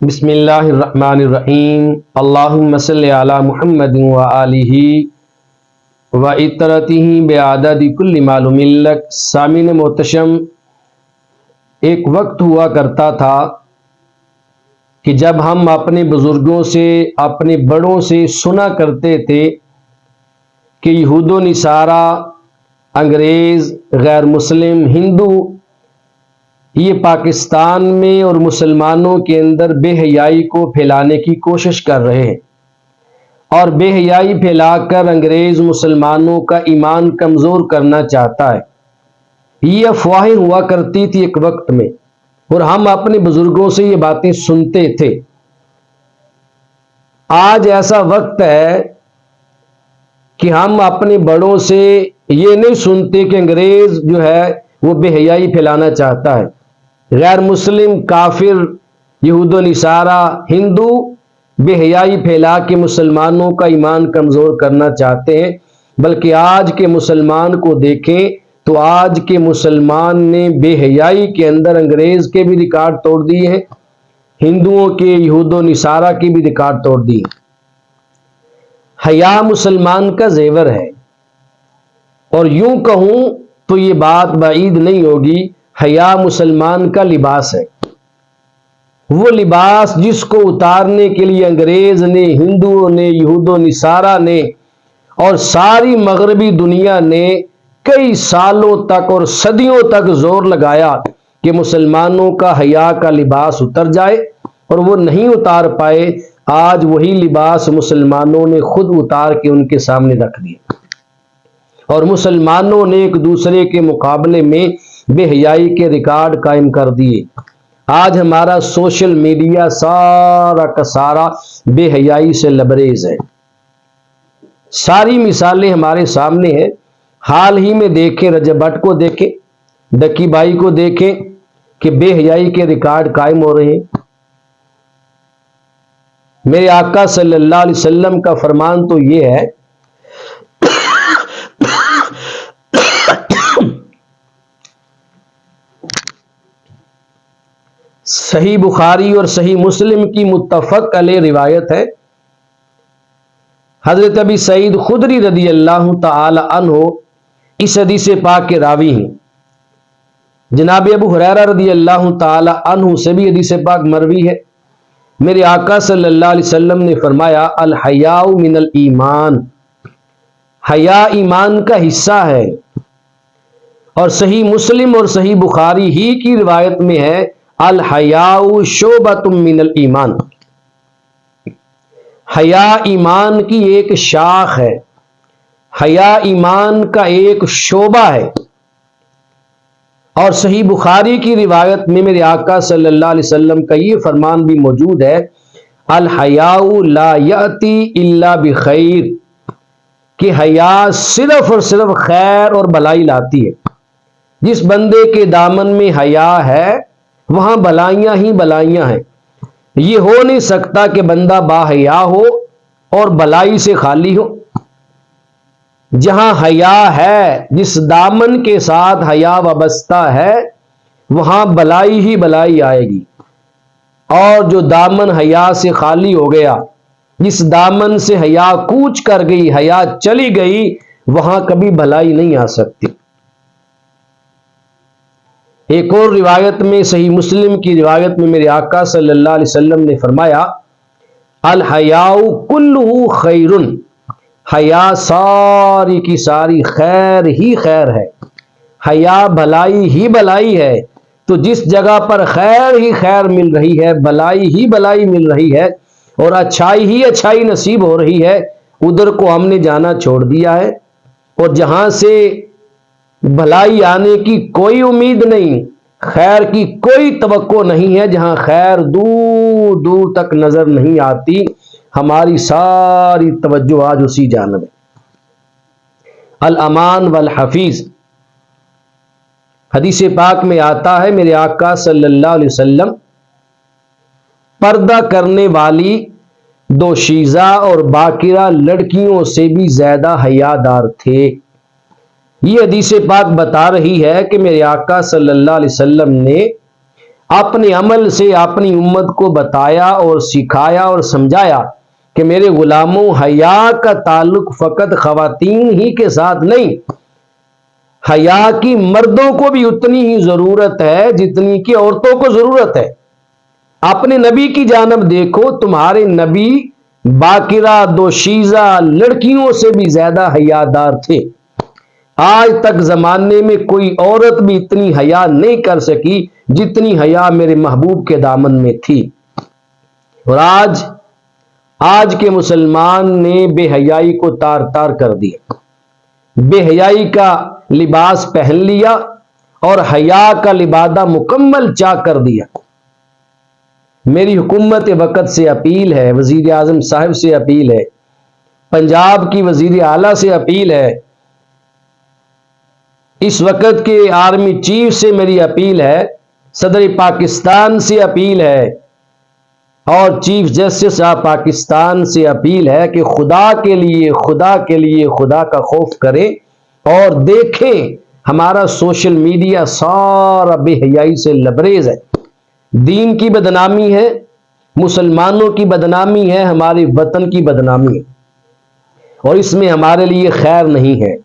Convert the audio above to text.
بسم اللہ الرحمن الرحیم اللہم صلی علی محمد وآلہ وعطرتہ بعدد کل معلوم لک۔ سامعین محتشم، ایک وقت ہوا کرتا تھا کہ جب ہم اپنے بزرگوں سے، اپنے بڑوں سے سنا کرتے تھے کہ یہود و نصارہ، انگریز، غیر مسلم، ہندو یہ پاکستان میں اور مسلمانوں کے اندر بے حیائی کو پھیلانے کی کوشش کر رہے ہیں، اور بے حیائی پھیلا کر انگریز مسلمانوں کا ایمان کمزور کرنا چاہتا ہے۔ یہ افواہیں ہوا کرتی تھی ایک وقت میں، اور ہم اپنے بزرگوں سے یہ باتیں سنتے تھے۔ آج ایسا وقت ہے کہ ہم اپنے بڑوں سے یہ نہیں سنتے کہ انگریز جو ہے وہ بے حیائی پھیلانا چاہتا ہے، غیر مسلم، کافر، یہود و نصارہ، ہندو بے حیائی پھیلا کے مسلمانوں کا ایمان کمزور کرنا چاہتے ہیں۔ بلکہ آج کے مسلمان کو دیکھیں تو آج کے مسلمان نے بے حیائی کے اندر انگریز کے بھی ریکارڈ توڑ دیے ہیں، ہندوؤں کے، یہود و نصارہ کی بھی ریکارڈ توڑ دیے۔ حیا مسلمان کا زیور ہے، اور یوں کہوں تو یہ بات بعید نہیں ہوگی، حیا مسلمان کا لباس ہے۔ وہ لباس جس کو اتارنے کے لیے انگریز نے، ہندوؤں نے، یہود و نصارہ نے اور ساری مغربی دنیا نے کئی سالوں تک اور صدیوں تک زور لگایا کہ مسلمانوں کا حیا کا لباس اتر جائے، اور وہ نہیں اتار پائے۔ آج وہی لباس مسلمانوں نے خود اتار کے ان کے سامنے رکھ دیا، اور مسلمانوں نے ایک دوسرے کے مقابلے میں بے حیائی کے ریکارڈ قائم کر دیے۔ آج ہمارا سوشل میڈیا سارا کا سارا بے حیائی سے لبریز ہے۔ ساری مثالیں ہمارے سامنے ہیں۔ حال ہی میں دیکھیں، رجب بٹ کو دیکھیں، ڈکی بائی کو دیکھیں کہ بے حیائی کے ریکارڈ قائم ہو رہے ہیں۔ میرے آقا صلی اللہ علیہ وسلم کا فرمان تو یہ ہے صحیح بخاری اور صحیح مسلم کی متفق علیہ روایت ہے، حضرت ابی سعید خدری رضی اللہ تعالی عنہ اس حدیث پاک کے راوی ہیں۔ جناب ابو ہریرہ رضی اللہ تعالی عنہ سے بھی حدیث پاک مروی ہے۔ میرے آقا صلی اللہ علیہ وسلم نے فرمایا، الحیاء من الایمان، حیا ایمان کا حصہ ہے۔ اور صحیح مسلم اور صحیح بخاری ہی کی روایت میں ہے، الحیاء شعبۃ من الایمان، حیا ایمان کی ایک شاخ ہے، حیا ایمان کا ایک شعبہ ہے۔ اور صحیح بخاری کی روایت میں میرے آقا صلی اللہ علیہ وسلم کا یہ فرمان بھی موجود ہے، الحیاء لا یأتی الا بخیر، کہ حیا صرف اور صرف خیر اور بھلائی لاتی ہے۔ جس بندے کے دامن میں حیا ہے وہاں بلائیاں ہی بلائیاں ہیں۔ یہ ہو نہیں سکتا کہ بندہ با حیا ہو اور بلائی سے خالی ہو۔ جہاں حیا ہے، جس دامن کے ساتھ حیا وابستہ ہے، وہاں بلائی ہی بلائی آئے گی۔ اور جو دامن حیا سے خالی ہو گیا، جس دامن سے حیا کوچ کر گئی، حیا چلی گئی، وہاں کبھی بھلائی نہیں آ سکتی۔ ایک اور روایت میں، صحیح مسلم کی روایت میں میرے آقا صلی اللہ علیہ وسلم نے فرمایا، الحیاء کلہ خیر، حیا ساری کی ساری خیر ہی خیر ہے، حیا بھلائی ہی بھلائی ہے۔ تو جس جگہ پر خیر ہی خیر مل رہی ہے، بھلائی ہی بھلائی مل رہی ہے، اور اچھائی ہی اچھائی نصیب ہو رہی ہے، ادھر کو ہم نے جانا چھوڑ دیا ہے۔ اور جہاں سے بھلائی آنے کی کوئی امید نہیں، خیر کی کوئی توقع نہیں ہے، جہاں خیر دور دور تک نظر نہیں آتی، ہماری ساری توجہ آج اسی جانب ہے۔ الامان والحفیظ، حدیث پاک میں آتا ہے، میرے آقا صلی اللہ علیہ وسلم پردہ کرنے والی دوشیزہ اور باکرہ لڑکیوں سے بھی زیادہ حیادار تھے۔ یہ حدیث پاک بتا رہی ہے کہ میرے آقا صلی اللہ علیہ وسلم نے اپنے عمل سے اپنی امت کو بتایا اور سکھایا اور سمجھایا کہ میرے غلاموں، حیا کا تعلق فقط خواتین ہی کے ساتھ نہیں، حیا کی مردوں کو بھی اتنی ہی ضرورت ہے جتنی کہ عورتوں کو ضرورت ہے۔ اپنے نبی کی جانب دیکھو، تمہارے نبی باقرہ دوشیزہ لڑکیوں سے بھی زیادہ حیادار تھے۔ آج تک زمانے میں کوئی عورت بھی اتنی حیا نہیں کر سکی جتنی حیا میرے محبوب کے دامن میں تھی۔ اور آج کے مسلمان نے بے حیائی کو تار تار کر دیا، بے حیائی کا لباس پہن لیا اور حیا کا لبادہ مکمل چاک کر دیا۔ میری حکومت وقت سے اپیل ہے، وزیر اعظم صاحب سے اپیل ہے، پنجاب کی وزیر اعلیٰ سے اپیل ہے، اس وقت کے آرمی چیف سے میری اپیل ہے، صدر پاکستان سے اپیل ہے اور چیف جسٹس آف پاکستان سے اپیل ہے کہ خدا کے لیے خدا کا خوف کریں اور دیکھیں ہمارا سوشل میڈیا سارا بے حیائی سے لبریز ہے، دین کی بدنامی ہے، مسلمانوں کی بدنامی ہے، ہمارے وطن کی بدنامی ہے، اور اس میں ہمارے لیے خیر نہیں ہے۔